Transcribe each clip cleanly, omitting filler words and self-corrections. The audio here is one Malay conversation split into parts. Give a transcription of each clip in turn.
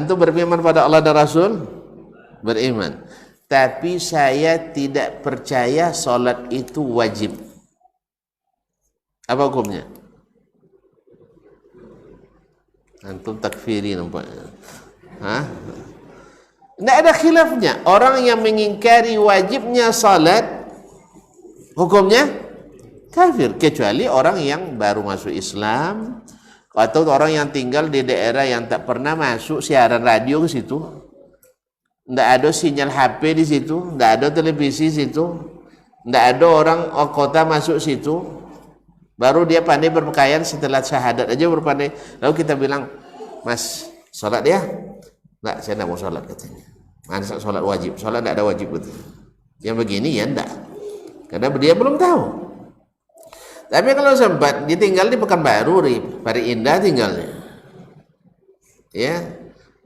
Antum beriman pada Allah dan Rasul? Beriman. Tapi saya tidak percaya solat itu wajib. Apa hukumnya? Antum takfiri nampaknya. Hah? Tidak ada khilafnya. Orang yang mengingkari wajibnya salat, hukumnya kafir. Kecuali orang yang baru masuk Islam, atau orang yang tinggal di daerah yang tak pernah masuk siaran radio ke situ. Tidak ada sinyal HP di situ, tidak ada televisi di situ, tidak ada orang kota masuk situ. Baru dia pandai berpakaian setelah syahadat aja berpandai. Lalu kita bilang, Mas, sholat ya? Enggak, saya tidak mau sholat katanya. Mana sholat wajib? Sholat tidak ada wajib betul. Yang begini ya enggak. Karena dia belum tahu. Tapi kalau sempat ditinggal di Pekanbaru, Pari Indah tinggalnya. Ya.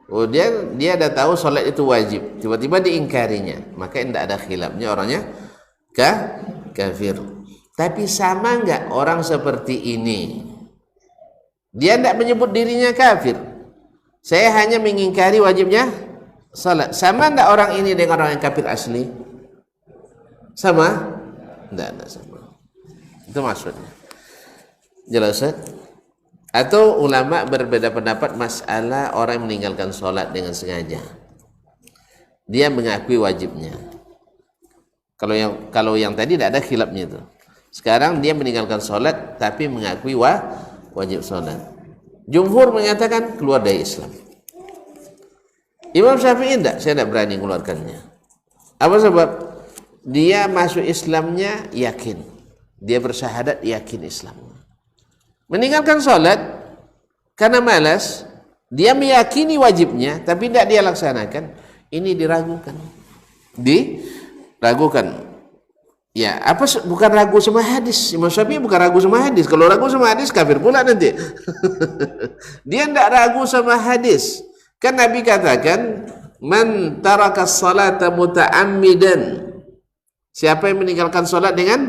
Oh dia ada tahu sholat itu wajib. Tiba-tiba diingkarinya. Maka tidak ada khilafnya orangnya kafir. Tapi sama enggak orang seperti ini? Dia tidak menyebut dirinya kafir. Saya hanya mengingkari wajibnya salat. Sama enggak orang ini dengan orang yang kafir asli? Sama? Tidak sama. Itu maksudnya. Jelas? Atau ulama berbeda pendapat masalah orang yang meninggalkan salat dengan sengaja. Dia mengakui wajibnya. Kalau yang tadi tidak ada khilafnya itu. Sekarang dia meninggalkan salat tapi mengakui wajib salat. Jumhur menyatakan keluar dari Islam. Imam Syafi'i tidak, saya tidak berani mengeluarkannya. Apa sebab? Dia masuk Islamnya yakin. Dia bersyahadat yakin Islam. Meninggalkan salat karena malas, dia meyakini wajibnya tapi tidak dia laksanakan. Ini diragukan. Diragukan. Ya, bukan ragu sama hadis. Imam Syafi'i bukan ragu sama hadis. Kalau ragu sama hadis kafir pula nanti. Dia tidak ragu sama hadis. Kan Nabi katakan, "Man taraka salata muta'ammidan." Siapa yang meninggalkan salat dengan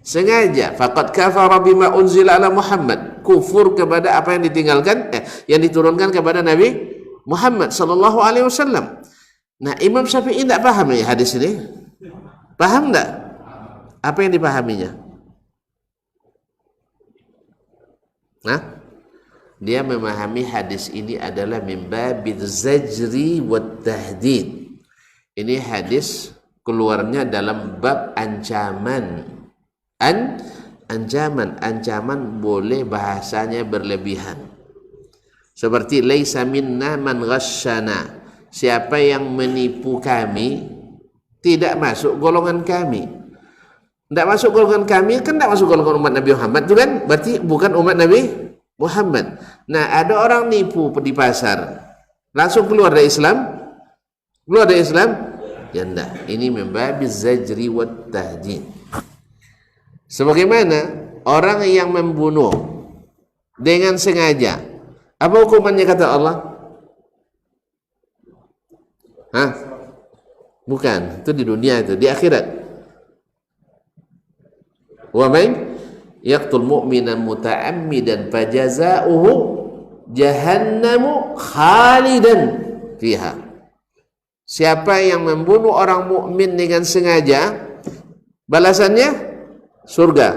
sengaja, faqad kafara bima unzila ala Muhammad. Kufur kepada apa yang ditinggalkan yang diturunkan kepada Nabi Muhammad sallallahu alaihi wasallam. Nah, Imam Syafi'i tidak paham ya hadis ini? Paham tidak? Apa yang dipahaminya? Nah, dia memahami hadis ini adalah min babil zajri wat tahdid. Ini hadis keluarnya dalam bab ancaman. Ancaman boleh bahasanya berlebihan. Seperti laisa minna man ghasyana. Siapa yang menipu kami tidak masuk golongan kami. Tidak masuk golongan kami kan tidak masuk golongan umat Nabi Muhammad itu kan berarti bukan umat Nabi Muhammad. Nah, ada orang nipu di pasar langsung keluar dari Islam? Ya enggak. Ini membabiz zajri wat tahdid. Sebagaimana orang yang membunuh dengan sengaja, apa hukumannya kata Allah? Hah? Bukan, itu di dunia itu, di akhirat. Wa man yaqtul mu'minan muta'ammidan fajaza'uhu jahannamu khalidan fiha. Siapa yang membunuh orang mukmin dengan sengaja, balasannya surga.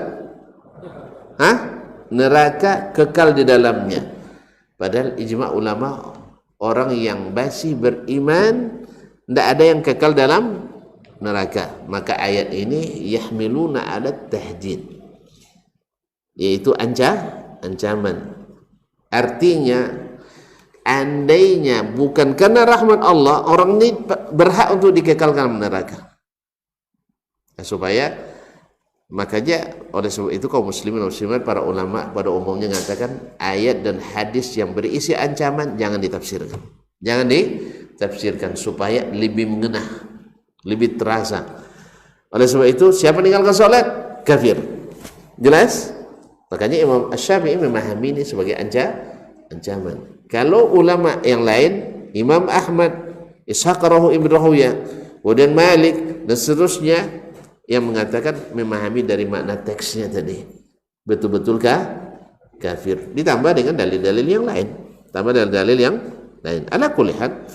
Hah? Neraka kekal di dalamnya. Padahal ijma' ulama orang yang masih beriman tidak ada yang kekal dalam neraka. Maka ayat ini yahmiluna ala tahdid, yaitu ancaman. Artinya andainya bukan karena rahmat Allah, orang ini berhak untuk dikekalkan neraka. Nah, supaya makanya oleh sebab itu kaum muslimin dan muslimat, para ulama pada umumnya mengatakan ayat dan hadis yang berisi ancaman jangan ditafsirkan. Jangan ditafsirkan supaya lebih mengena, lebih terasa. Oleh sebab itu siapa meninggalkan salat kafir. Jelas? Makanya Imam Asy-Syafi'i memahami ini sebagai ancaman. Kalau ulama yang lain, Imam Ahmad, Ishaq Ibn Rahawiyah, kemudian Malik dan seterusnya yang mengatakan memahami dari makna teksnya tadi. Betul-betulkah kafir? Ditambah dengan dalil-dalil yang lain. Tambah dalil-dalil lain. Ala kulli hal,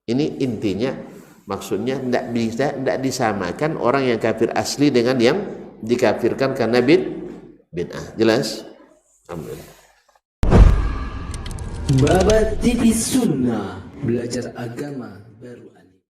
ini intinya, maksudnya tidak disamakan orang yang kafir asli dengan yang dikafirkan karena bid'ah. Jelas? Alhamdulillah. Babat TV Sunnah, belajar agama baru.